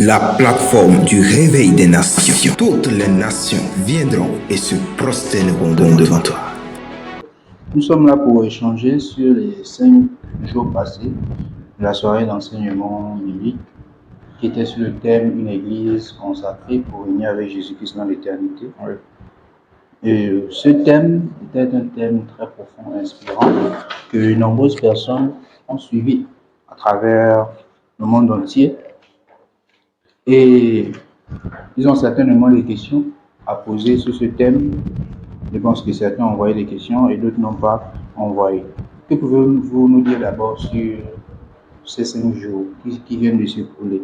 la plateforme du réveil des nations. Toutes les nations viendront et se prosterneront devant toi. Nous sommes là pour échanger sur les 5 jours passés de la soirée d'enseignement biblique qui était sur le thème Une église consacrée pour régner avec Jésus-Christ dans l'éternité. Et ce thème était un thème très profond et inspirant que de nombreuses personnes ont suivi à travers le monde entier. Et ils ont certainement des questions à poser sur ce thème. Je pense que certains ont envoyé des questions et d'autres n'ont pas envoyé. Que pouvez-vous nous dire d'abord sur ces 5 jours qui viennent de s'écouler?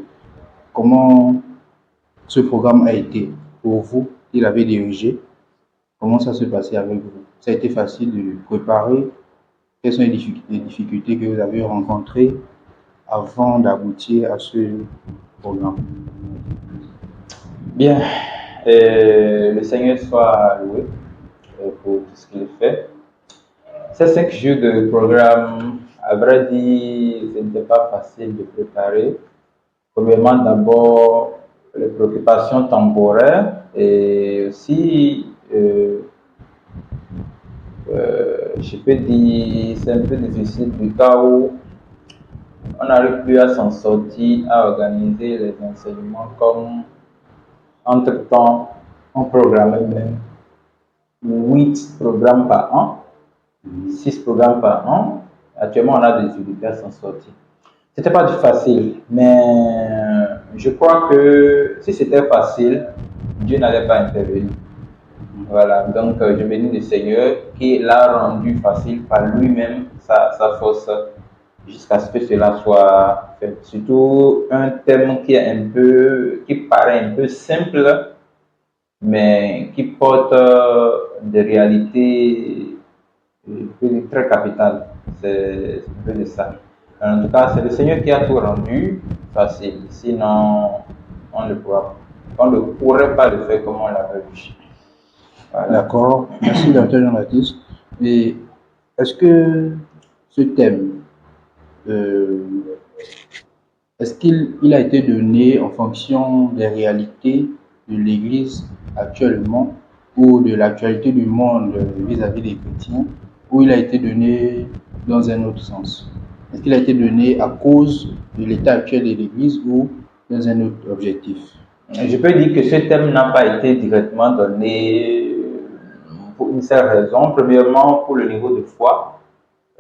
Comment ce programme a été pour vous qui l'avez dirigé? Comment ça s'est passé avec vous? Ça a été facile de préparer? Quelles sont les difficultés que vous avez rencontrées avant d'aboutir à ce programme? Bien, le Seigneur soit loué pour tout ce qu'il fait. Ces 5 jours de programme, à vrai dire, ce n'était pas facile de préparer. Premièrement, d'abord, les préoccupations temporaires et aussi, je peux dire, c'est un peu difficile du cas où on n'arrive plus à s'en sortir, à organiser les enseignements comme entre-temps, on programmait même 8 programmes par an, 6 programmes par an. Actuellement, on a des difficultés à s'en sortir. C'était pas du facile, mais je crois que si c'était facile, Dieu n'allait pas intervenir. Voilà, donc je bénis le Seigneur qui l'a rendu facile par lui-même, sa force, jusqu'à ce que cela soit fait. Surtout un thème qui paraît un peu simple, mais qui porte des réalités très capitales. C'est un peu de ça. En tout cas, c'est le Seigneur qui a tout rendu facile. Sinon, on ne pourrait pas le faire comme on l'avait vu. Voilà. D'accord. Merci, Dr. Jean-Baptiste. Et est-ce que ce thème, est-ce qu'il a été donné en fonction des réalités de l'Église actuellement ou de l'actualité du monde vis-à-vis des chrétiens, ou il a été donné dans un autre sens? Est-ce qu'il a été donné à cause de l'état actuel de l'Église ou dans un autre objectif? Je peux dire que ce thème n'a pas été directement donné pour une seule raison. Premièrement, pour le niveau de foi,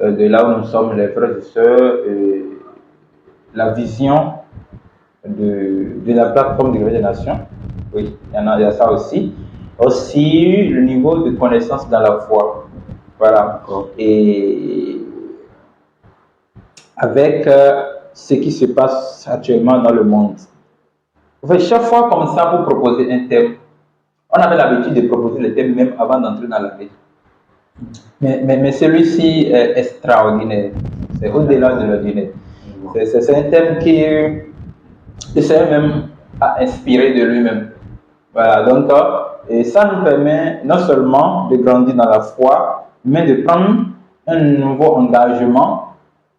de là où nous sommes les frères et sœurs, la vision de la plateforme du Réveil des Nations. Oui, il y a ça aussi. Aussi, le niveau de connaissance dans la foi. Voilà. Et avec ce qui se passe actuellement dans le monde. En fait, chaque fois comme ça, pour proposer un thème, on avait l'habitude de proposer le thème même avant d'entrer dans la vie. Mais celui-ci est extraordinaire. C'est au-delà de l'ordinaire. C'est un thème qui essaie même à inspirer de lui-même. Voilà, donc et ça nous permet non seulement de grandir dans la foi, mais de prendre un nouveau engagement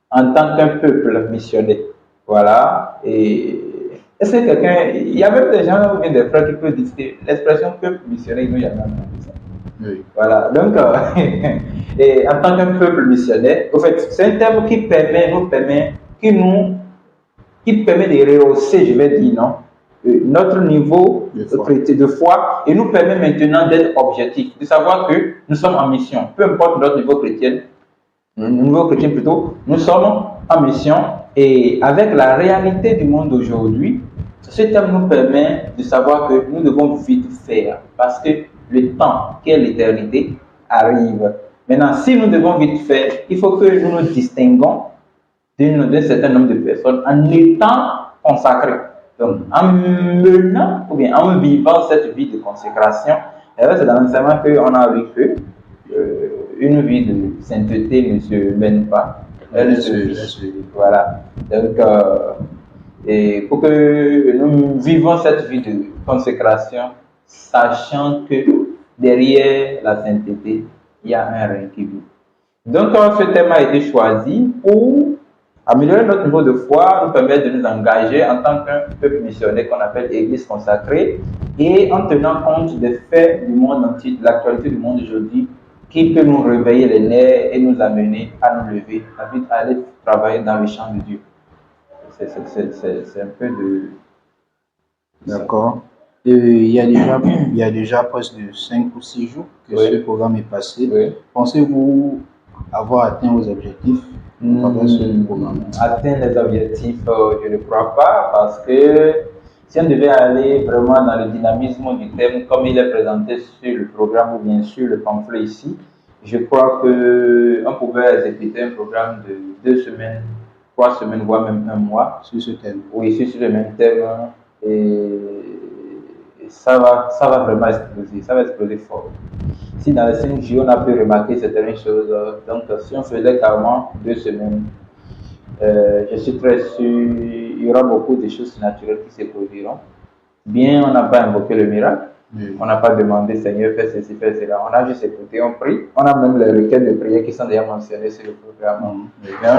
en tant qu'un peuple missionné. Voilà. Et est-ce que quelqu'un, il y a même des gens ou bien des frères qui peuvent dire l'expression peuple missionnaire, nous, il y en a ça. Oui. Voilà, donc, et en tant qu'un peuple missionnaire, en fait, c'est un thème qui permet de rehausser, je vais dire, non, notre niveau de foi et nous permet maintenant d'être objectifs, de savoir que nous sommes en mission, peu importe notre niveau chrétien, nous sommes en mission et avec la réalité du monde d'aujourd'hui, ce thème nous permet de savoir que nous devons vite faire parce que le temps qui est l'éternité arrive. Maintenant, si nous devons vite faire, il faut que nous nous distinguons d'un certain nombre de personnes en étant consacrés. Donc, en menant ou bien en vivant cette vie de consécration, et là, c'est dans l'enseignement qu'on a vu que une vie de sainteté ne se mène pas. Elle se vit. Voilà. Donc, et pour que nous vivons cette vie de consécration, sachant que derrière la sainteté, il y a un rein qui vit. Donc, ce thème a été choisi pour Améliorer notre niveau de foi nous permet de nous engager en tant qu'un peuple missionnaire qu'on appelle Église consacrée et en tenant compte des faits du monde entier, de l'actualité du monde aujourd'hui, qui peut nous réveiller les nerfs et nous amener à nous lever, à aller travailler dans le champ de Dieu. C'est un peu de... D'accord. Il y a déjà presque 5 ou 6 jours que Oui. ce programme est passé. Oui. Pensez-vous avoir atteint vos objectifs avec ce programme? Atteindre les objectifs, je ne crois pas, parce que si on devait aller vraiment dans le dynamisme du thème comme il est présenté sur le programme ou bien sûr le pamphlet ici, je crois qu'on pouvait exécuter un programme de 2 semaines, 3 semaines, voire même 1 mois. Sur ce thème. Oui, sur le même thème. Et ça va vraiment exploser, ça va exploser fort. Si dans les 5 jours, on a pu remarquer certaines choses, donc si on faisait carrément 2 semaines, je suis très sûr il y aura beaucoup de choses naturelles qui se produiront. Bien, on n'a pas invoqué le miracle, on n'a pas demandé Seigneur, fais ceci, fais cela. On a juste écouté, on prie. On a même les requêtes de prière qui sont déjà mentionnées sur le programme.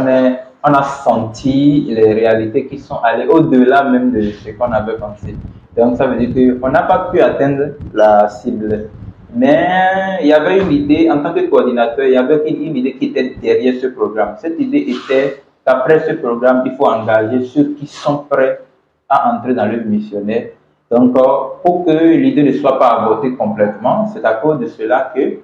Mais on a senti les réalités qui sont allées au-delà même de ce qu'on avait pensé. Donc ça veut dire qu'on n'a pas pu atteindre la cible. Mais il y avait une idée, en tant que coordinateur, il y avait une idée qui était derrière ce programme. Cette idée était qu'après ce programme, il faut engager ceux qui sont prêts à entrer dans l'œuvre missionnaire. Donc, pour que l'idée ne soit pas abortée complètement, c'est à cause de cela que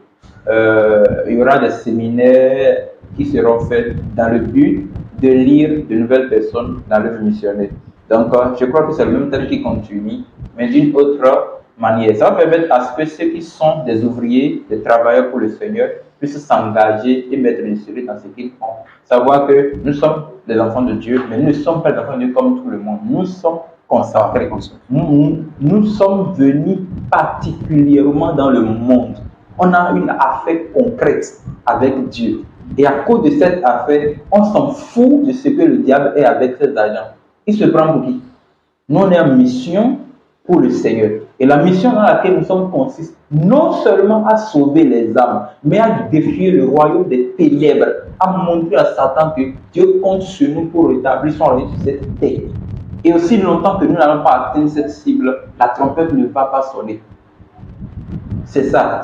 il y aura des séminaires qui seront faits dans le but de lire de nouvelles personnes dans l'œuvre missionnaire. Donc, je crois que c'est le même thème qui continue, mais d'une autre manière. Ça va permettre à ce que ceux qui sont des ouvriers, des travailleurs pour le Seigneur, puissent s'engager et mettre le sérieux dans ce qu'ils font. Savoir que nous sommes des enfants de Dieu, mais nous ne sommes pas des enfants de Dieu comme tout le monde. Nous sommes consacrés. Nous sommes venus particulièrement dans le monde. On a une affaire concrète avec Dieu. Et à cause de cette affaire, on s'en fout de ce que le diable est avec ses agents. Il se prend pour qui? Nous, on est en mission pour le Seigneur. Et la mission dans laquelle nous sommes consiste non seulement à sauver les âmes, mais à défier le royaume des ténèbres, à montrer à Satan que Dieu compte sur nous pour rétablir son royaume sur cette terre. Et aussi longtemps que nous n'allons pas atteindre cette cible, la trompette ne va pas sonner. C'est ça.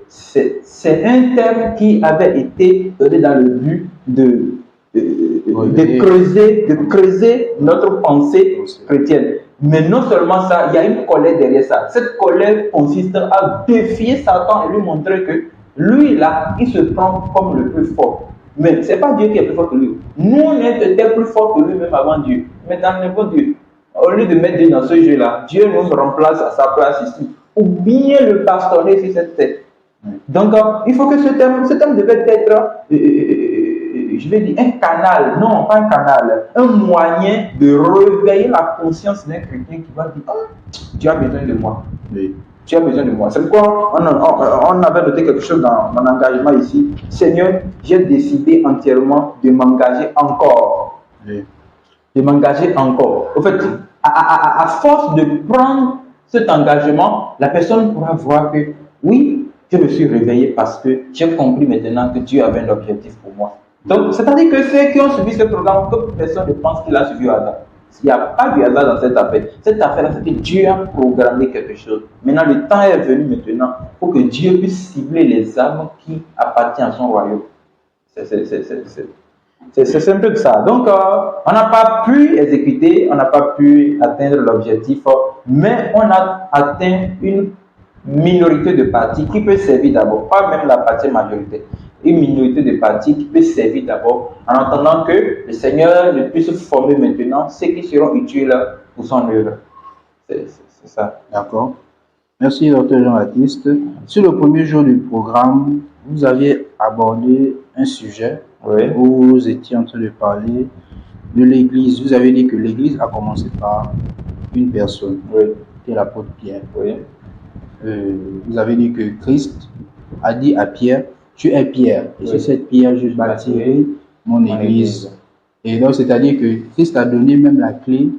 C'est un thème qui avait été donné dans le but de creuser notre pensée chrétienne. Mais non seulement ça, il y a une colère derrière ça. Cette colère consiste à défier Satan et lui montrer que lui là, il se prend comme le plus fort. Mais ce n'est pas Dieu qui est plus fort que lui. Nous, on était plus fort que lui-même avant Dieu. Mais dans le niveau de Dieu, au lieu de mettre Dieu dans ce jeu-là, Dieu nous remplace à sa place ici. Ou bien le bastonner sur cette tête. Donc, il faut que ce thème devait être, je vais dire, un canal. Non, pas un canal. Un moyen de réveiller la conscience d'un chrétien qui va dire, oh, Dieu a besoin de moi. Oui. Tu as besoin de moi. C'est pourquoi on avait noté quelque chose dans mon engagement ici. Seigneur, j'ai décidé entièrement de m'engager encore. Oui. De m'engager encore. En fait, à force de prendre cet engagement, la personne pourra voir que oui, je me suis réveillé parce que j'ai compris maintenant que Dieu avait un objectif pour moi. Donc, c'est-à-dire que ceux qui ont suivi ce programme, que personne ne pense qu'il a suivi au hasard. Il n'y a pas de hasard dans cette affaire. Cette affaire-là, c'est que Dieu a programmé quelque chose. Maintenant, le temps est venu maintenant pour que Dieu puisse cibler les âmes qui appartiennent à son royaume. C'est un peu de ça. Donc, on n'a pas pu exécuter, on n'a pas pu atteindre l'objectif, mais on a atteint une minorité de parties qui peut servir d'abord, pas même la partie majoritaire, une minorité de parties qui peut servir d'abord en attendant que le Seigneur ne puisse former maintenant ceux qui seront utiles pour son œuvre. C'est ça. D'accord. Merci, Dr. Jean-Baptiste. Sur le premier jour du programme, vous aviez abordé un sujet où vous étiez en train de parler de l'Église. Vous avez dit que l'Église a commencé par une personne, qui est l'apôtre Pierre. Vous avez dit que Christ a dit à Pierre, tu es Pierre, et sur cette pierre je bâtirai mon Église. Et donc, c'est-à-dire que Christ a donné même la clé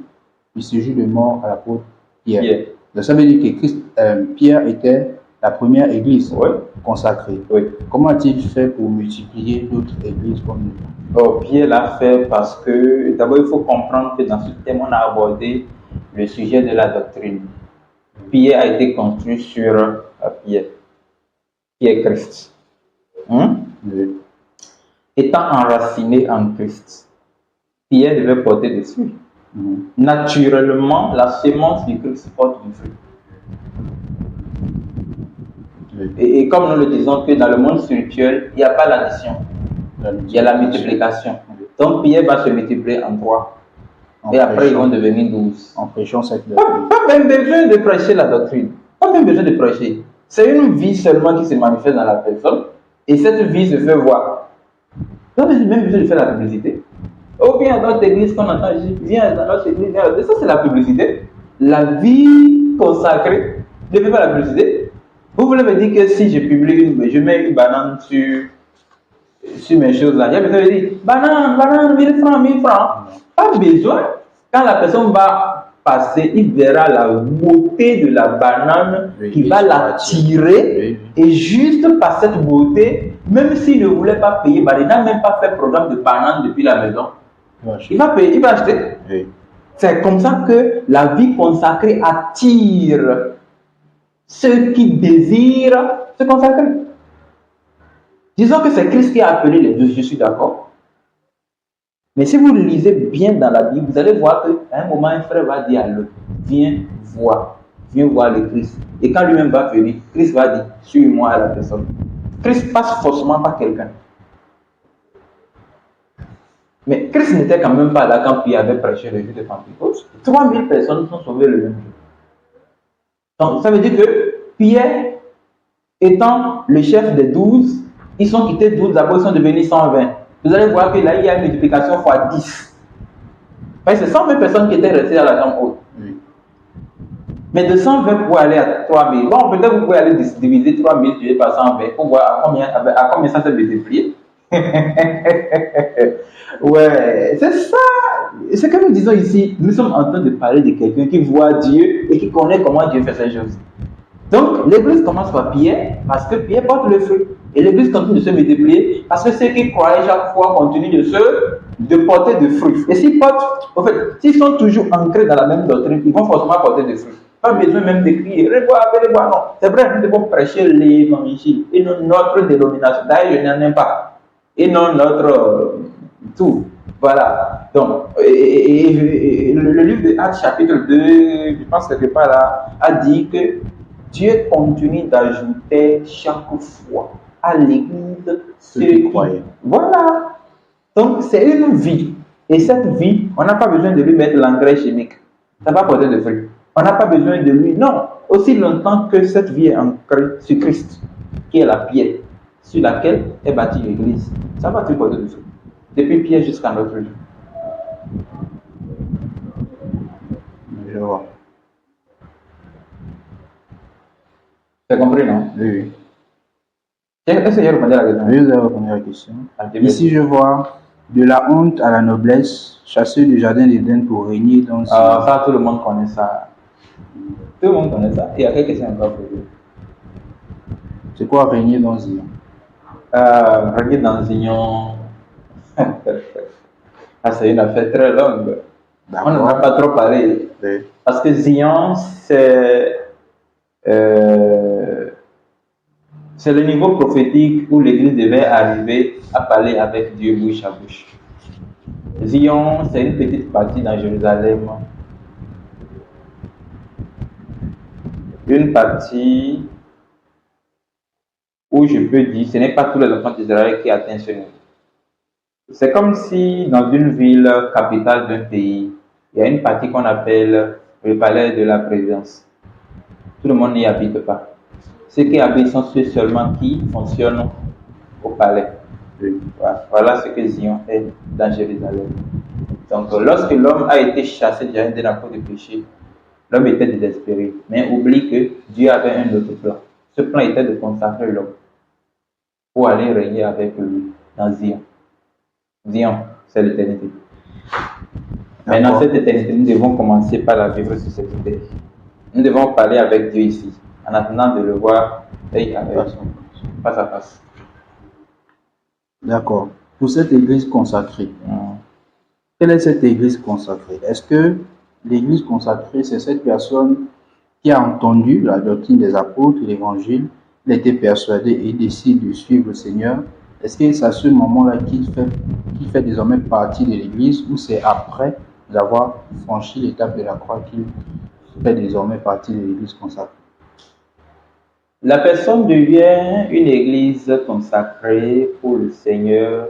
du séjour de mort à l'apôtre Pierre. Donc, ça veut dire que Pierre était la première église Oui. consacrée. Oui. Comment a-t-il fait pour multiplier d'autres églises comme nous? Oh, Pierre l'a fait parce que d'abord il faut comprendre que dans ce thème on a abordé le sujet de la doctrine. Pierre a été construit sur Pierre, qui est Christ. Oui. Étant enraciné en Christ, Pierre devait porter des fruits. Naturellement, la sémence du Christ porte du fruit. Oui. Et comme nous le disons que dans le monde spirituel, il n'y a pas l'addition, il y a la multiplication. Donc Pierre va se multiplier en 3. Et après ils vont devenir 12. En prêchant cette doctrine. Pas même besoin de prêcher la doctrine. Pas même besoin de prêcher. C'est une vie seulement qui se manifeste dans la personne. Et cette vie se fait voir. Pas même besoin de faire la publicité. Ou bien dans notre église qu'on entend, viens dans notre église. Ça c'est la publicité. La vie consacrée ne fait pas la publicité. Vous voulez me dire que si je publie, je mets une banane sur mes choses là, il y a besoin de dire banane, 1000 francs, 1000 francs. Pas besoin. Quand la personne va passer, il verra la beauté de la banane qui va l'attirer. Et juste par cette beauté, même s'il ne voulait pas payer, il n'a même pas fait programme de banane depuis la maison. Il va payer, il va acheter. Oui. C'est comme ça que la vie consacrée attire ceux qui désirent se consacrer. Disons que c'est Christ qui a appelé les 12, je suis d'accord. Mais si vous lisez bien dans la Bible, vous allez voir qu'à un moment, un frère va dire à l'autre, viens voir le Christ. Et quand lui-même va venir, Christ va dire, suis-moi à la personne. Christ passe forcément par quelqu'un. Mais Christ n'était quand même pas là quand Pierre avait prêché le jour de Pentecôte. 3000 personnes sont sauvées le même jour. Donc ça veut dire que Pierre, étant le chef des 12, ils sont quittés 12, d'abord ils sont devenus 120. Vous allez voir que là il y a une multiplication fois 10. C'est 120 personnes qui étaient restées à la chambre haute. Oui. Mais de 120 pour aller à 3000. Bon, peut-être vous pouvez aller diviser 3000 divisé par 120 pour voir à combien ça s'est multiplié. Ouais, c'est ça. Ce que nous disons ici, nous sommes en train de parler de quelqu'un qui voit Dieu et qui connaît comment Dieu fait ces choses. Donc, l'église commence par Pierre, parce que Pierre porte le fruit. Et l'église continue de se multiplier, parce que ceux qui croient chaque fois continuent de porter des fruits. Et s'ils portent, en fait, s'ils sont toujours ancrés dans la même doctrine, ils vont forcément porter des fruits. Pas besoin même de crier, revois, non. C'est vrai, nous devons prêcher l'évangile et non notre dénomination. D'ailleurs, je n'en ai pas. Et non notre tout. Voilà. Donc, le livre de Actes, chapitre 2, je pense quelque part là, a dit que Dieu continue d'ajouter chaque fois à l'église ceux qui croient. Voilà. Donc, c'est une vie. Et cette vie, on n'a pas besoin de lui mettre l'engrais chimique. Ça va porter de fruits. On n'a pas besoin de lui. Non. Aussi longtemps que cette vie est ancrée sur Christ, qui est la pierre sur laquelle est bâtie l'église, ça va tout porter de fruits. Depuis Pierre jusqu'à notre jour. Je vois. Tu as compris, non? Oui. Est-ce que j'ai répondu à la question? Oui, vous avez répondu à la question. Ici, je vois de la honte à la noblesse, chassé du jardin d'Éden pour régner dans Zion. Ça, tout le monde connaît ça. Tout le monde connaît ça. Il y a quelques questions encore pour vous. C'est quoi régner dans Zion? Régner dans Zion. C'est une affaire très longue. On n'en a pas trop parlé. Oui. Parce que Zion, c'est le niveau prophétique où l'Église devait arriver à parler avec Dieu bouche à bouche. Zion, c'est une petite partie dans Jérusalem. Une partie où je peux dire, ce n'est pas tous les enfants d'Israël qui atteignent ce niveau. C'est comme si dans une ville capitale d'un pays, il y a une partie qu'on appelle le palais de la présidence. Tout le monde n'y habite pas. Ceux qui habitent sont ceux seulement qui fonctionnent au palais. Voilà ce que Zion est dans Jérusalem. Donc lorsque l'homme a été chassé du jardin à cause du péché, l'homme était désespéré, mais oublie que Dieu avait un autre plan. Ce plan était de consacrer l'homme pour aller régner avec lui dans Zion. Zion, c'est l'éternité. Maintenant, cette éternité, nous devons commencer par la vivre sur cette terre. Nous devons parler avec Dieu ici. en attendant de le voir œil à œil, face à face. D'accord. Pour cette église consacrée, quelle est cette église consacrée? Est-ce que l'église consacrée, c'est cette personne qui a entendu la doctrine des apôtres, l'évangile, il a été persuadé et il décide de suivre le Seigneur? Est-ce que c'est à ce moment-là qu'il fait désormais partie de l'église, ou c'est après avoir franchi l'étape de la croix qu'il fait désormais partie de l'église consacrée? La personne devient une église consacrée pour le Seigneur,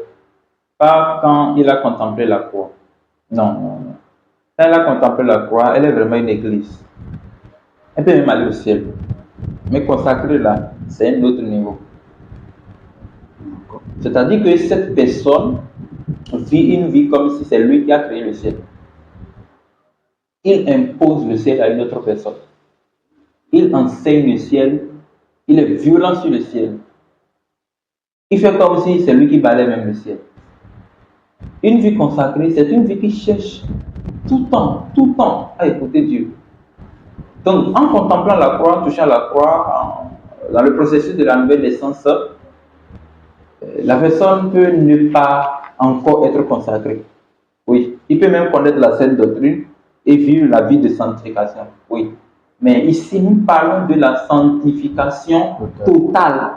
pas quand il a contemplé la croix. Non, non, non. Quand elle a contemplé la croix, elle est vraiment une église. Elle peut même aller au ciel. Mais consacrée là, c'est un autre niveau. C'est-à-dire que cette personne vit une vie comme si c'est lui qui a créé le ciel. Il impose le ciel à une autre personne. Il enseigne le ciel. Il est violent sur le ciel. Il fait comme si c'est lui qui balaie même le ciel. Une vie consacrée, c'est une vie qui cherche tout le temps à écouter Dieu. Donc, en contemplant la croix, en touchant la croix, dans le processus de la nouvelle naissance, la personne peut ne pas encore être consacrée. Oui, il peut même connaître la sainte doctrine et vivre la vie de sanctification. Oui. Mais ici, nous parlons de la sanctification totale.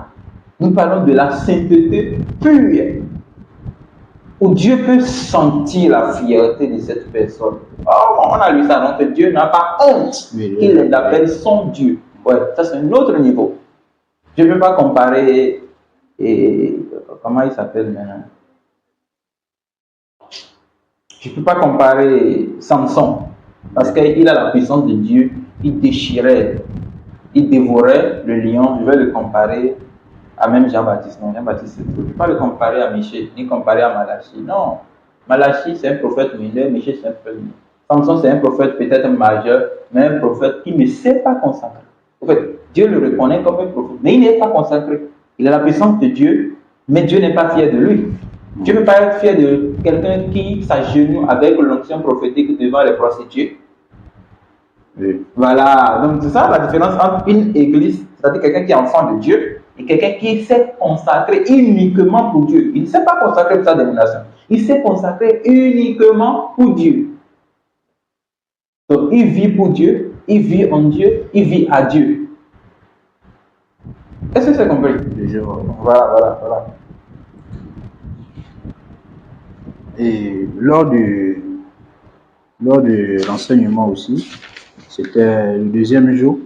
Nous parlons de la sainteté pure. Où Dieu peut sentir la fierté de cette personne. Oh, on a lu ça, donc Dieu n'a pas honte qu'il l'appelle son Dieu. Ouais, ça c'est un autre niveau. Je ne peux pas comparer, comment il s'appelle maintenant? Je ne peux pas comparer Samson, parce qu'il a la puissance de Dieu, il déchirait, il dévorait le lion. Je vais le comparer à même Jean-Baptiste. Non, Jean-Baptiste c'est trop. Je ne peux pas le comparer à Michée, ni comparer à Malachie. Non, Malachie c'est un prophète mineur, Michée c'est un prophète mineur. Samson c'est un prophète peut-être majeur, mais un prophète qui ne sait pas consacrer. En fait, Dieu le reconnaît comme un prophète, mais il n'est pas consacré. Il a la puissance de Dieu, mais Dieu n'est pas fier de lui. Dieu ne peut pas être fier de quelqu'un qui s'agenouille avec l'onction prophétique devant les prostituées. Oui. Voilà, donc c'est ça la différence entre une église, c'est-à-dire quelqu'un qui est enfant de Dieu, et quelqu'un qui s'est consacré uniquement pour Dieu. Il ne s'est pas consacré pour sa dénomination. Il s'est consacré uniquement pour Dieu. Donc il vit pour Dieu, il vit en Dieu, il vit à Dieu. Est-ce que c'est compris? Voilà. Et lors de l'enseignement aussi, c'était le deuxième jour,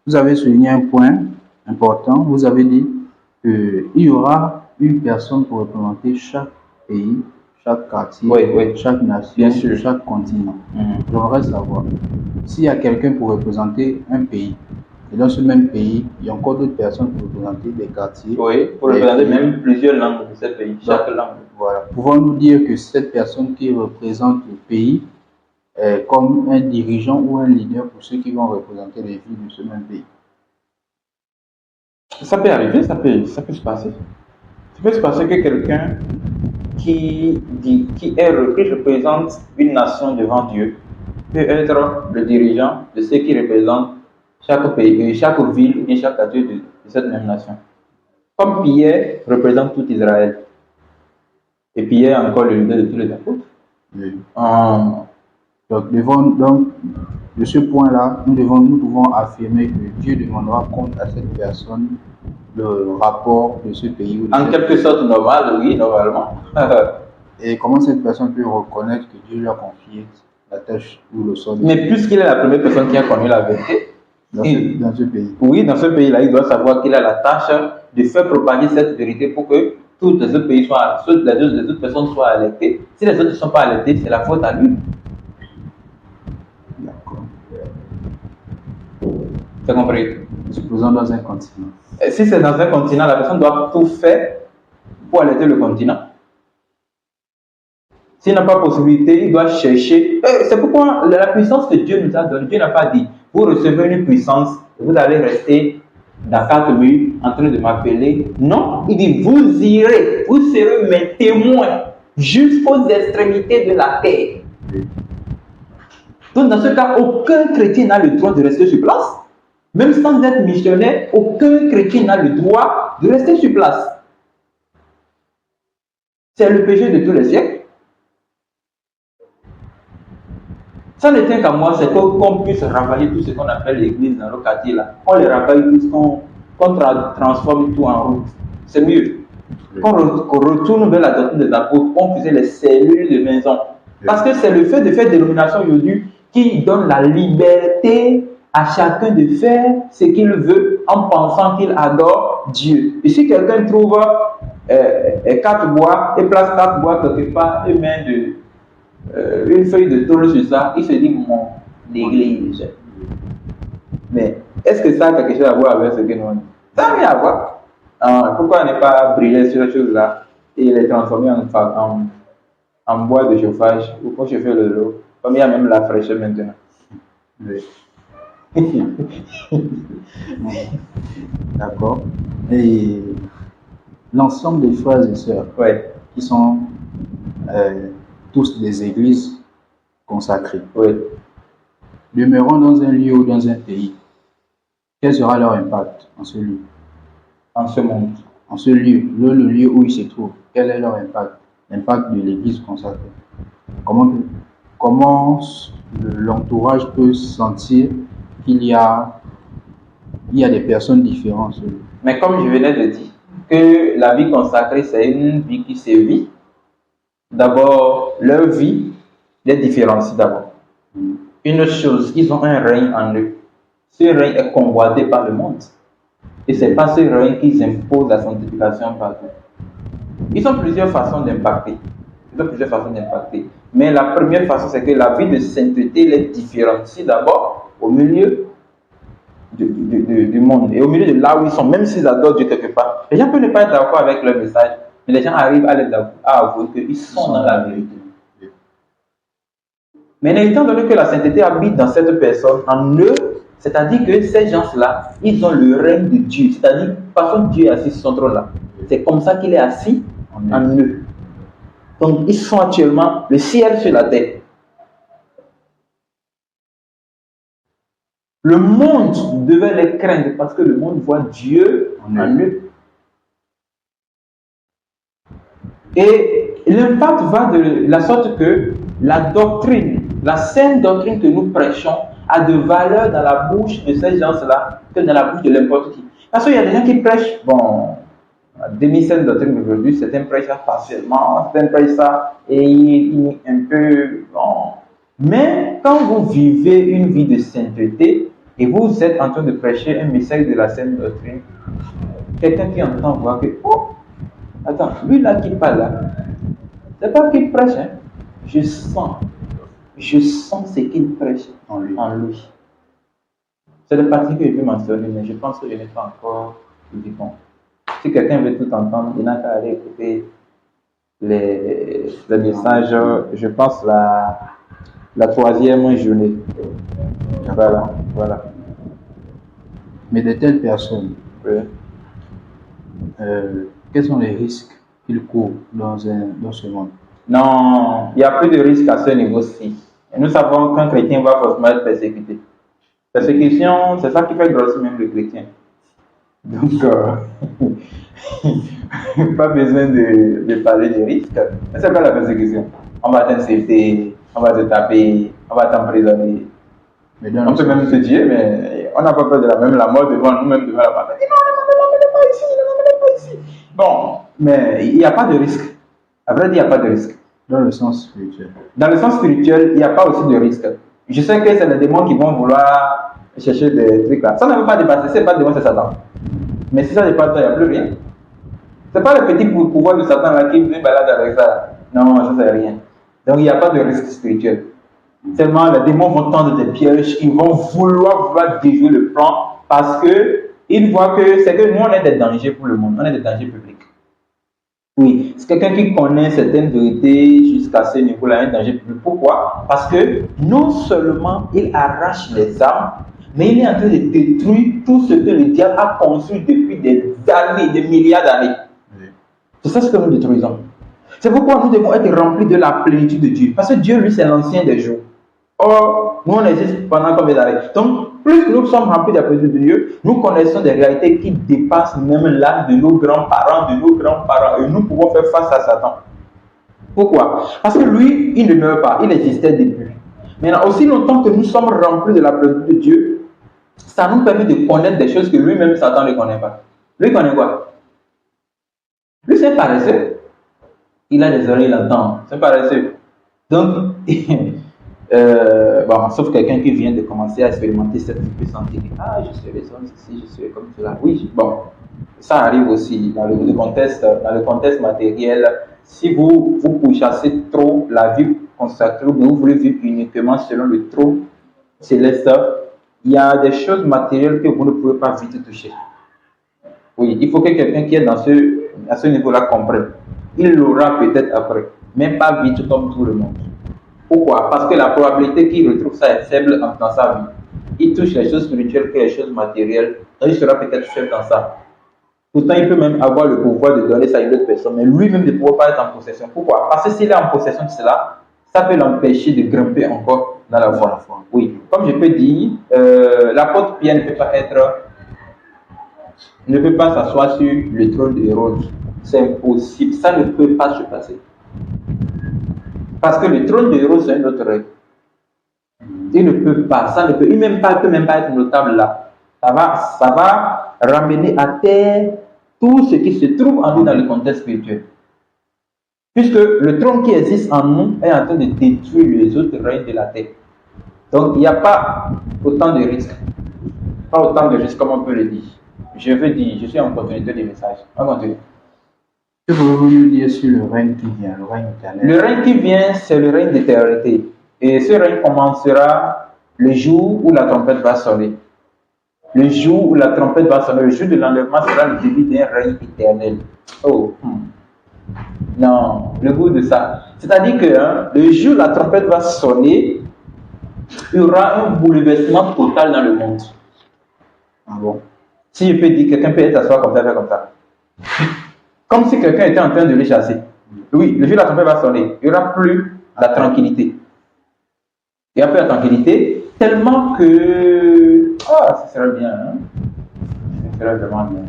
vous avez souligné un point important. Vous avez dit qu'il y aura une personne pour représenter chaque pays, chaque quartier, chaque nation, chaque continent. J'aimerais savoir s'il y a quelqu'un pour représenter un pays. Et dans ce même pays, il y a encore d'autres personnes pour représenter des quartiers. Oui, pour représenter même plusieurs langues de ce pays, chaque langue. Voilà. Pouvons-nous dire que cette personne qui représente le pays est comme un dirigeant ou un leader pour ceux qui vont représenter les villes de ce même pays? Ça peut arriver, ça peut se passer. Ça peut se passer que quelqu'un qui représente une nation devant Dieu peut être le dirigeant de ceux qui représentent chaque pays, chaque ville et chaque quartier de cette même nation. Comme Pierre représente tout Israël. Et Pierre est encore le leader de tous les apôtres. Oui. Donc, de ce point-là, nous pouvons affirmer que Dieu demandera compte à cette personne le rapport de ce pays. En quelque sorte, oui, normalement. Et comment cette personne peut reconnaître que Dieu lui a confié la tâche ou le sol? Mais puisqu'il est la première personne qui a connu la vérité, dans ce pays. Oui, dans ce pays-là, il doit savoir qu'il a la tâche de faire propager cette vérité pour que toutes les autres pays les autres personnes soient alertées. Si les autres ne sont pas alertés, c'est la faute à lui. D'accord. Tu as compris? Supposons dans un continent. Et si c'est dans un continent, la personne doit tout faire pour alerter le continent. S'il n'a pas possibilité, il doit chercher. C'est pourquoi la puissance que Dieu nous a donnée, Dieu n'a pas dit, vous recevez une puissance, vous allez rester dans 4 murs en train de m'appeler. Non, il dit, vous irez, vous serez mes témoins jusqu'aux extrémités de la terre. Donc dans ce cas, aucun chrétien n'a le droit de rester sur place. Même sans être missionnaire, aucun chrétien n'a le droit de rester sur place. C'est le péché de tous les siècles. Ça ne tient qu'à moi, c'est qu'on puisse ravaler tout ce qu'on appelle l'église dans le quartier là. On les ravale tous, qu'on transforme tout en route. C'est mieux. Qu'on retourne vers la doctrine des apôtres, qu'on faisait les cellules de maison. Parce que c'est le fait de faire dénomination aujourd'hui qui donne la liberté à chacun de faire ce qu'il veut en pensant qu'il adore Dieu. Et si quelqu'un trouve 4 bois et place 4 bois quelque part et met une feuille de tôle sur ça, il se dit mon église. Mais est-ce que ça a quelque chose à voir avec ce que nous on dit? Ça n'a rien à voir. Pourquoi ne pas briller sur ces choses-là et les transformer en bois de chauffage ou pour chauffer le lot, comme il y a même la fraîcheur maintenant. Oui. D'accord. Et l'ensemble des frères et sœurs Ouais. qui sont tous des églises consacrées, Oui. demeurant dans un lieu ou dans un pays, quel sera leur impact en ce lieu? En ce monde. En ce lieu, le lieu où ils se trouvent, quel est leur impact? L'impact de l'église consacrée. Comment l'entourage peut sentir qu'il y a des personnes différentes sur lui? Mais comme je venais de dire, que la vie consacrée, c'est une vie qui se vit. D'abord, leur vie les différencie d'abord. Une autre chose, ils ont un règne en eux. Ce règne est convoité par le monde. Et ce n'est pas ce règne qu'ils imposent la sanctification partout. Ils ont plusieurs façons d'impacter. Mais la première façon, c'est que la vie de sainteté les différencie d'abord au milieu du monde et au milieu de là où ils sont, même s'ils adorent Dieu quelque part. Les gens peuvent ne pas être d'accord avec leur message, mais les gens arrivent à avouer qu'ils sont dans la vérité. Mais étant donné que la sainteté habite dans cette personne, en eux, c'est-à-dire que ces gens-là, ils ont le règne de Dieu. C'est-à-dire, parce que Dieu est assis sur son trône là. C'est comme ça qu'il est assis en eux. Donc, ils sont actuellement le ciel sur la terre. Le monde devait les craindre parce que le monde voit Dieu en eux. Et l'impact va de la sorte que la doctrine, la sainte doctrine que nous prêchons, a de valeur dans la bouche de ces gens-là que dans la bouche de n'importe qui. Parce qu'il y a des gens qui prêchent, bon, la demi-sainte doctrine d'aujourd'hui, certains prêchent ça partiellement, certains prêchent ça et un peu, bon. Mais quand vous vivez une vie de sainteté et vous êtes en train de prêcher un message de la sainte doctrine, quelqu'un qui entend voit que, oh, attends, lui là qui parle là, c'est pas qu'il prêche, hein. Je sens ce qu'il prêche en lui. C'est le parti que je veux mentionner, mais je pense que je n'ai pas encore dit bon. Si quelqu'un veut tout entendre, il n'a qu'à aller écouter les messages, je pense, la troisième journée. Voilà. Mais de telles personnes, Oui. quels sont les risques qu'ils courent dans ce monde? Non, il n'y a plus de risque à ce niveau-ci. Et nous savons qu'un chrétien va forcément être persécuté. Persécution, c'est ça qui fait grossir même le chrétien. Donc, pas besoin de parler des risques. Mais c'est pas la persécution. On va t'insulter, on va te taper, on va t'emprisonner. On peut même se tuer, mais on n'a pas peur de la mort devant nous-mêmes, devant la bataille. Non, ne l'emmenez pas ici. Bon, mais il n'y a pas de risque. À vrai dire, il n'y a pas de risque. Dans le sens spirituel. Dans le sens spirituel, il n'y a pas aussi de risque. Je sais que c'est les démons qui vont vouloir chercher des trucs là. Ça ne veut pas dépasser, c'est pas le démon, c'est Satan. Mais si ça dépasse, il n'y a plus rien. C'est pas le petit pouvoir de Satan là qui nous balade avec ça. Non, ça c'est rien. Donc il n'y a pas de risque spirituel. Seulement les démons vont tendre des pièges, ils vont vouloir déjouer le plan parce que ils voient que c'est que nous on est des dangers pour le monde, on est des dangers publics. Oui, c'est quelqu'un qui connaît certaines vérités jusqu'à ce niveau-là, un danger public. Pourquoi? Parce que non seulement il arrache les âmes, mais il est en train de détruire tout ce que le diable a construit depuis des années, des milliards d'années. Oui. C'est ça ce que nous détruisons. C'est pourquoi nous devons être remplis de la plénitude de Dieu. Parce que Dieu, lui, c'est l'ancien des jours. Or, Nous, on existe pendant combien d'années? Donc, plus nous sommes remplis de la présence de Dieu, nous connaissons des réalités qui dépassent même l'âge de nos grands-parents, et nous pouvons faire face à Satan. Pourquoi? Parce que lui, il ne meurt pas, il existait depuis. Maintenant, aussi longtemps que nous sommes remplis de la présence de Dieu, ça nous permet de connaître des choses que lui-même, Satan ne connaît pas. Lui, il connaît quoi? Lui, c'est paresseux. Il a des oreilles, il entend. C'est paresseux. Donc, bon, sauf quelqu'un qui vient de commencer à expérimenter cette sentir ah, je suis les hommes ici, je suis comme cela. Oui, bon, ça arrive aussi dans le contexte matériel. Si vous pourchassez trop la vie consacrée, mais vous voulez vivre uniquement selon le trône céleste, il y a des choses matérielles que vous ne pouvez pas vite toucher. Oui, il faut que quelqu'un qui est à ce niveau-là comprenne. Il l'aura peut-être après, mais pas vite comme tout le monde. Pourquoi? Parce que la probabilité qu'il retrouve ça est faible dans sa vie. Il touche les choses spirituelles que les choses matérielles, donc il sera peut-être faible dans ça. Pourtant, il peut même avoir le pouvoir de donner ça à une autre personne, mais lui-même ne pourra pas être en possession. Pourquoi? Parce que s'il est en possession de cela, ça peut l'empêcher de grimper encore dans la voie. Oui, comme je peux dire, l'apôtre Pierre ne peut pas s'asseoir sur le trône de Hérode. C'est impossible, ça ne peut pas se passer. Parce que le trône de Hérode, c'est un autre règle. Il ne peut pas, peut même pas être notable là. Ça va ramener à terre tout ce qui se trouve en nous dans le contexte spirituel. Puisque le trône qui existe en nous est en train de détruire les autres règnes de la terre. Donc il n'y a pas autant de risques. Pas autant de risques comme on peut le dire. Je veux dire, je suis en continuité des messages. On continue. Que pouvez-vous nous dire sur le règne qui vient, le règne éternel? Le règne qui vient, c'est le règne d'éternité. Et ce règne commencera le jour où la trompette va sonner. Le jour où la trompette va sonner, le jour de l'enlèvement sera le début d'un règne éternel. Oh, non, le goût de ça. C'est-à-dire que le jour où la trompette va sonner, il y aura un bouleversement total dans le monde. Ah bon? Si je peux dire, quelqu'un peut être asseoir comme ça, faire comme ça. Comme si quelqu'un était en train de le chasser. Oui, le jour où la trompette va sonner, il n'y aura plus la tranquillité. Il n'y aura plus la tranquillité, tellement que... Ah, ça serait bien. Ça serait vraiment bien.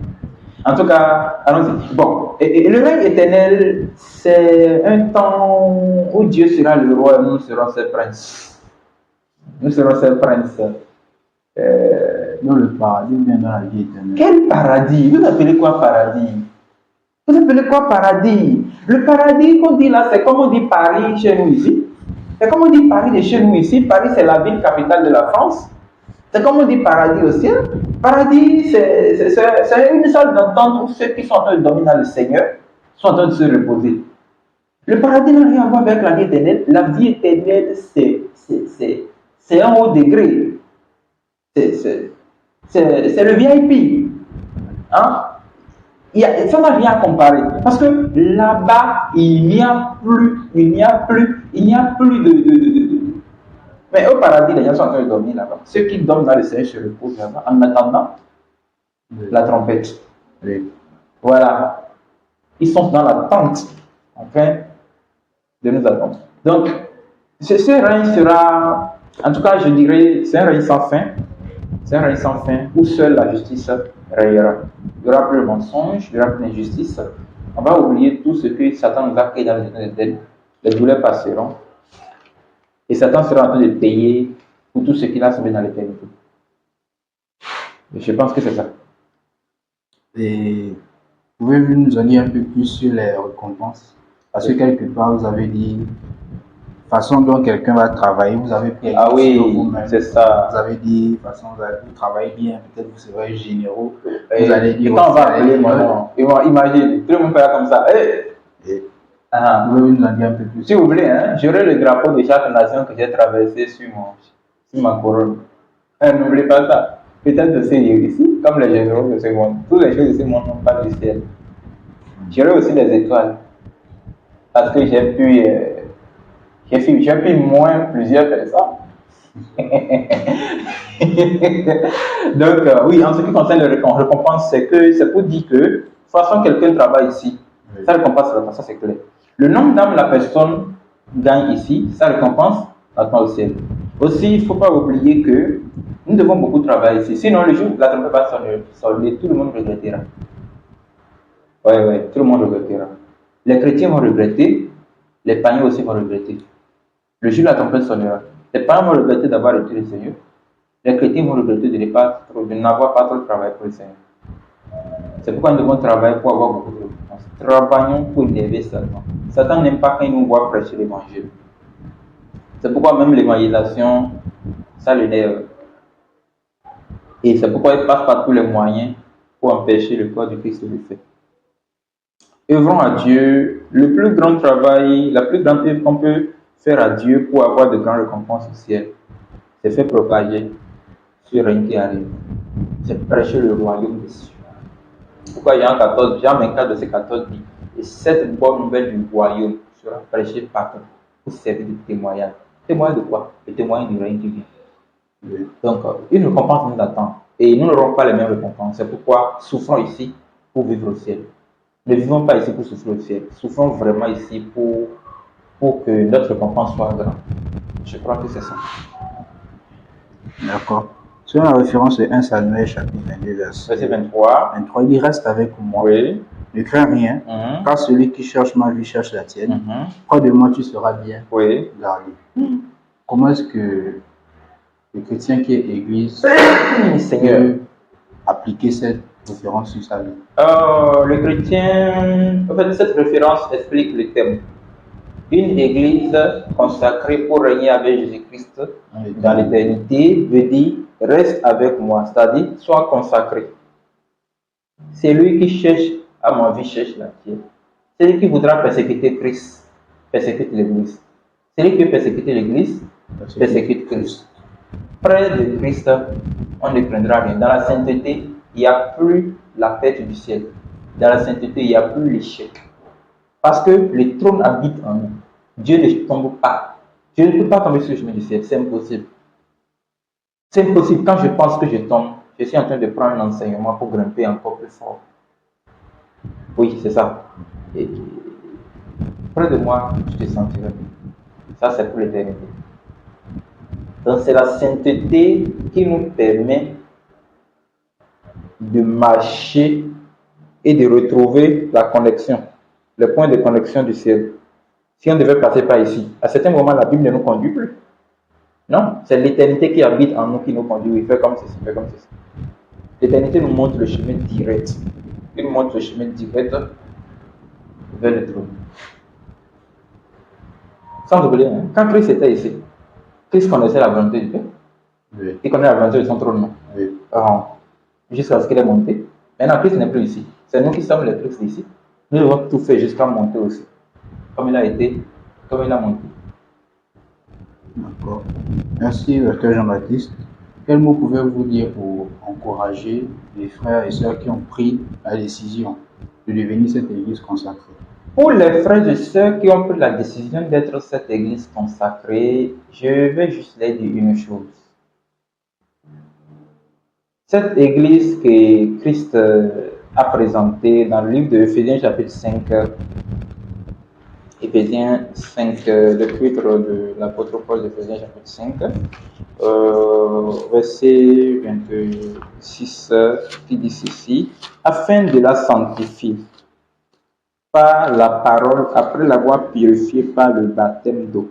En tout cas, allons-y. Bon, et le règne éternel, c'est un temps où Dieu sera le roi et nous serons ses princes. Nous serons ses princes. Dans le paradis ou bien dans la vie éternelle? Quel paradis? Vous appelez quoi paradis? Vous appelez quoi paradis? Le paradis qu'on dit là, c'est comme on dit Paris chez nous ici. C'est comme on dit Paris de chez nous ici. Paris, c'est la ville capitale de la France. C'est comme on dit paradis au ciel. Paradis, c'est une salle d'entente où ceux qui sont en train de dormir dans le Seigneur sont en train de se reposer. Le paradis n'a rien à voir avec la vie éternelle. La vie éternelle, c'est un haut degré. C'est le VIP. Hein? Ça n'a rien à comparer. Parce que là-bas, il n'y a plus de. Mais au paradis, les gens sont en train de dormir là-bas. Ceux qui dorment dans le Seigneur se reposent là-bas en attendant la trompette. Oui. Voilà. Ils sont dans l'attente, afin de nous attendre. Donc, ce règne sera, en tout cas, je dirais, c'est un règne sans fin. C'est un règne sans fin où seule la justice régnera. Il n'y aura plus de mensonge, il n'y aura plus d'injustice. On va oublier tout ce que Satan nous a créé dans les les douleurs passeront. Et Satan sera en train de payer pour tout ce qu'il a semé dans l'éternité. Et je pense que c'est ça. Et pouvez-vous nous en dire un peu plus sur les récompenses? Parce que quelque part, vous avez dit façon dont quelqu'un va travailler, vous avez pris Ah oui, vous-même. c'est ça. Vous avez dit façon dont vous travaillez bien, peut-être vous serez généreux. Et Vous allez dire quand on va appeler mon nom, imagine, tout le monde fait comme ça. Pouvez-vous nous en dire un peu plus? Si vous voulez, j'aurai le drapeau de chaque nation que j'ai traversé sur ma couronne. N'oubliez pas ça. Peut-être de ces ici, comme les généraux de ce monde. Toutes les choses de ce monde n'ont pas du ciel. J'aurai aussi des étoiles. Parce que j'ai pu moins plusieurs personnes. Donc, oui, en ce qui concerne les récompenses, c'est pour dire que, de toute façon, quelqu'un travaille ici. Oui. Ça récompense, ça c'est clair. Le nombre d'âmes la personne gagne ici, ça récompense maintenant au ciel. Aussi, il ne faut pas oublier que nous devons beaucoup travailler ici. Sinon, le jour où la trompette va sonner, tout le monde regrettera. Oui, tout le monde regrettera. Les chrétiens vont regretter, les païens aussi vont regretter. Le jour où la trompette sonnera, les païens vont regretter d'avoir été le Seigneur. Les chrétiens vont regretter de n'avoir pas trop travaillé pour le Seigneur. C'est pourquoi nous devons travailler pour avoir beaucoup de récompenses. Travaillons pour élever Satan. Satan n'aime pas quand il nous voit prêcher l'évangile. C'est pourquoi même l'évangélisation, ça l'énerve. Et c'est pourquoi il passe par tous les moyens pour empêcher le corps du Christ de le faire. Œuvrons à Dieu. Le plus grand travail, la plus grande œuvre qu'on peut faire à Dieu pour avoir de grandes récompenses au ciel, c'est faire propager ce règne qui arrive. C'est prêcher le royaume des cieux. Pourquoi Jean 24 verset 14 dit, et cette bonne nouvelle du royaume sera prêchée partout pour servir de témoignage. Témoignage de quoi? Le témoignage du règne divin. Oui. Donc, une récompense nous attend. Et nous n'aurons pas les mêmes récompenses. C'est pourquoi souffrons ici pour vivre au ciel. Ne vivons pas ici pour souffrir au ciel. Souffrons vraiment ici pour que notre récompense soit grande. Je crois que c'est ça. D'accord. Selon la référence de 1 Samuel chapitre 22 verset 23, il dit reste avec moi. Oui. Ne crains rien, car celui qui cherche ma vie cherche la tienne. Près de moi, tu seras bien gardé. Comment est-ce que le chrétien qui est église peut appliquer cette référence sur sa vie? Le chrétien, en fait, cette référence explique le thème. Une église consacrée pour régner avec Jésus-Christ dans l'éternité veut dire reste avec moi, c'est-à-dire sois consacré. C'est lui qui cherche à ma vie, cherche la tienne. Celui qui voudra persécuter Christ, persécute l'église. Celui qui veut persécuter l'église, persécute Christ. Près de Christ, on ne craindra rien. Dans la sainteté, il n'y a plus la perte du ciel. Dans la sainteté, il n'y a plus l'échec. Parce que le trône habite en nous. Dieu ne tombe pas. Dieu ne peut pas tomber sur le chemin du ciel. C'est impossible. C'est impossible. Quand je pense que je tombe, je suis en train de prendre un enseignement pour grimper encore plus fort. Oui, c'est ça. Et près de moi, je te sentirai. Ça, c'est pour l'éternité. Donc, c'est la sainteté qui nous permet de marcher et de retrouver la connexion, le point de connexion du ciel. Si on devait passer par ici, à certains moments, la Bible ne nous conduit plus. Non, c'est l'éternité qui habite en nous qui nous conduit. Il fait comme ceci, fait comme ceci. L'éternité nous montre le chemin direct. Il nous montre le chemin direct vers le trône. Sans oublier, quand Christ était ici, Christ connaissait la volonté du Père. Oui. Il connaît la volonté de son trône, non? Oui. Jusqu'à ce qu'il est monté. Maintenant, Christ n'est plus ici. C'est nous qui sommes les Christ ici. Nous devons tout faire jusqu'à monter aussi. Comme il a été, comme il a monté. D'accord. Merci, Dr. Jean-Baptiste. Quel mot pouvez-vous dire pour encourager les frères et sœurs qui ont pris la décision de devenir cette église consacrée? Pour les frères et sœurs qui ont pris la décision d'être cette église consacrée, je vais juste leur dire une chose. Cette église que Christ a présentée dans le livre de Éphésiens chapitre 5, Éphésiens 5, l'épître de l'apôtre Paul d'Éphésiens chapitre 5, verset 26, qui dit ceci, afin de la sanctifier par la parole, après l'avoir purifiée par le baptême d'eau.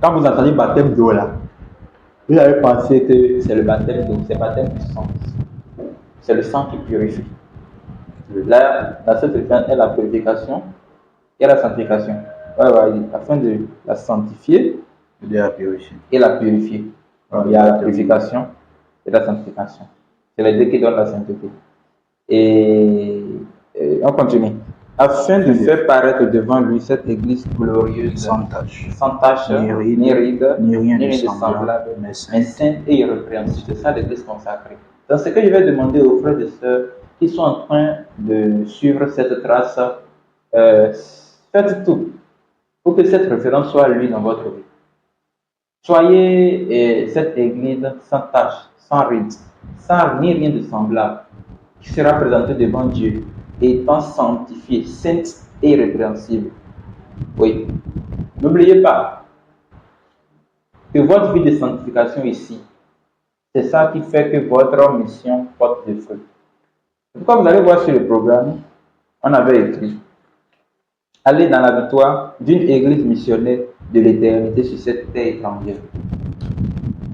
Quand vous entendez baptême d'eau là, vous avez pensé que c'est le baptême d'eau, c'est le baptême du sang. C'est le sang qui purifie. Là, dans cette référence, il y a la purification et la sanctification. Afin de la sanctifier et la purifier. Il y a la purification et la sanctification. C'est les deux qui donnent la sainteté. Et on continue. Afin de faire paraître devant lui cette église glorieuse, sans tache, ni ride, ni rien de semblable, mais sainte et irrépréhensible. C'est ça l'église consacrée. Donc, ce que je vais demander aux frères et sœurs qui sont en train de suivre cette trace, faites tout pour que cette référence soit lue dans votre vie. Soyez cette église sans tache, sans ride, sans ni rien de semblable, qui sera présentée devant Dieu, étant sanctifiée, sainte et irrépréhensible. Oui. N'oubliez pas que votre vie de sanctification ici, c'est ça qui fait que votre mission porte des fruits. Pourquoi vous allez voir sur le programme, on avait écrit aller dans la victoire d'une église missionnaire de l'éternité sur cette terre étrangère.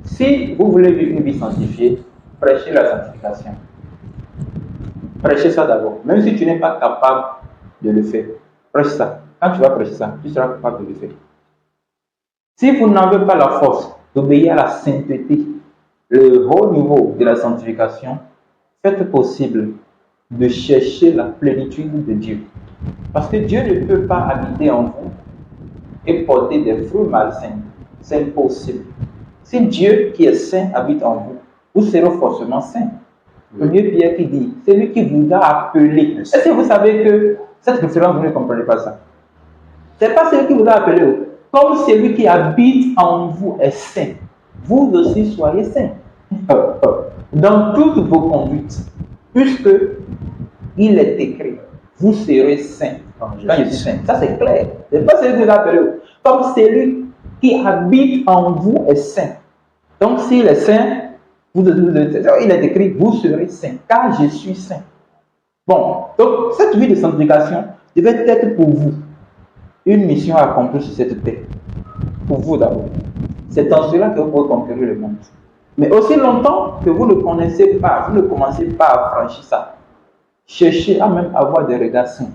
Si vous voulez vivre une vie sanctifiée, prêchez la sanctification. Prêchez ça d'abord. Même si tu n'es pas capable de le faire, prêche ça. Quand tu vas prêcher ça, tu seras capable de le faire. Si vous n'avez pas la force d'obéir à la sainteté, le haut niveau de la sanctification, faites possible de chercher la plénitude de Dieu. Parce que Dieu ne peut pas habiter en vous et porter des fruits malsains. C'est impossible. Si Dieu qui est saint habite en vous, vous serez forcément saint. Le mieux Pierre qui dit, c'est lui qui vous a appelé. Est-ce que vous savez que cette référence, vous ne comprenez pas ça? Ce n'est pas celui qui vous a appelé. Comme celui qui habite en vous est saint, vous aussi soyez saints. Dans toutes vos conduites, puisque il est écrit, vous serez saints. Quand je dis saint, ça c'est clair. Ce n'est pas celui qui vous a appelé. Comme celui qui habite en vous est saint. Donc s'il est saint, il est écrit, vous serez saints, car je suis saint. Bon, donc cette vie de sanctification devait être pour vous une mission à accomplir sur cette terre. Pour vous d'abord. C'est en cela que vous pouvez conquérir le monde. Mais aussi longtemps que vous ne connaissez pas, vous ne commencez pas à franchir ça. Cherchez à même avoir des regards saints.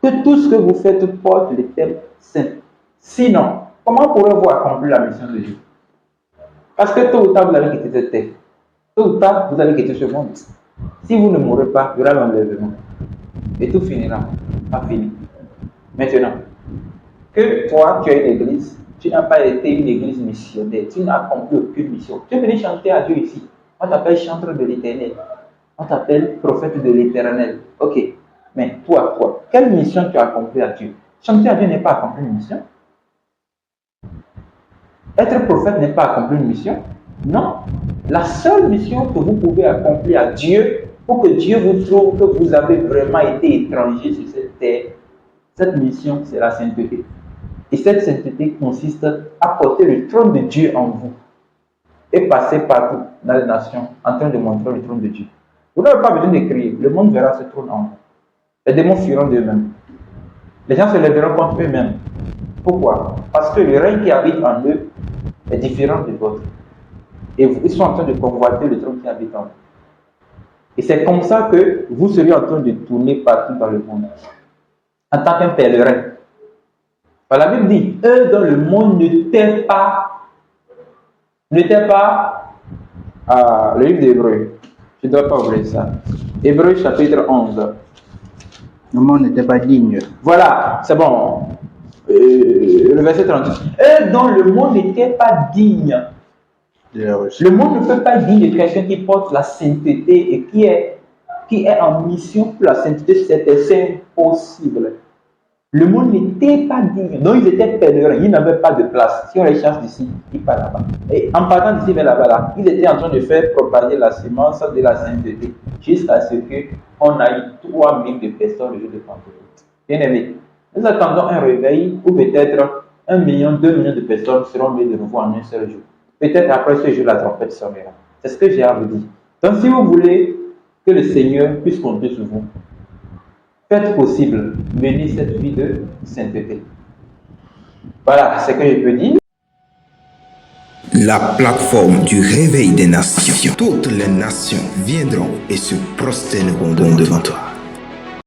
Que tout ce que vous faites porte le thème saint. Sinon, comment pourrez-vous accomplir la mission de Dieu? Parce que tôt ou tard, vous allez quitter cette terre. Tôt ou tard, vous allez quitter ce monde. Si vous ne mourrez pas, il y aura l'enlèvement. Et tout finira. Pas fini. Maintenant, que toi, tu as une église, tu n'as pas été une église missionnaire, tu n'as accompli aucune mission. Tu es venu chanter à Dieu ici. On t'appelle chanteur de l'éternel. On t'appelle prophète de l'éternel. Ok. Mais toi, quelle mission tu as accomplie à Dieu? Chanter à Dieu n'est pas accomplir une mission. Être prophète n'est pas accomplir une mission. Non. La seule mission que vous pouvez accomplir à Dieu, pour que Dieu vous trouve que vous avez vraiment été étranger sur cette terre, cette mission, c'est la sainteté. Et cette sainteté consiste à porter le trône de Dieu en vous et passer partout dans les nations en train de montrer le trône de Dieu. Vous n'avez pas besoin de crier, le monde verra ce trône en vous. Les démons fuiront d'eux-mêmes. Les gens se lèveront contre eux-mêmes. Pourquoi? Parce que le règne qui habite en eux est différent du vôtre. Et ils sont en train de convoiter le trône qui habite en eux. Et c'est comme ça que vous serez en train de tourner partout dans le monde. En tant qu'un pèlerin. La Bible dit, eux dans le monde n'étaient pas le livre d'Hébreu. Je ne dois pas ouvrir ça. Hébreu chapitre 11. Le monde n'était pas digne. Voilà, c'est bon. Le verset 38. Eux dont le monde n'était pas digne. Le monde ne peut pas être digne de quelqu'un qui porte la sainteté et qui est en mission pour la sainteté. C'est impossible. Le monde n'était pas digne. Donc ils étaient pèlerins. Ils n'avaient pas de place. Si on les chasse d'ici, ils partent là-bas. Et en partant d'ici vers là-bas, ils étaient en train de faire propager la semence de la sainteté jusqu'à ce qu'on ait 3000 de personnes le jour de Pentecôte. Bien aimé, nous attendons un réveil où peut-être 1 million, 2 millions de personnes seront mises de nouveau en un seul jour. Peut-être après ce jour, la trompette sonnera. C'est ce que j'ai à vous dire. Donc si vous voulez que le Seigneur puisse compter sur vous, faites possible, menez cette vie de sainteté. Voilà ce que je peux dire. La plateforme du réveil des nations. Toutes les nations viendront et se prosterneront devant toi.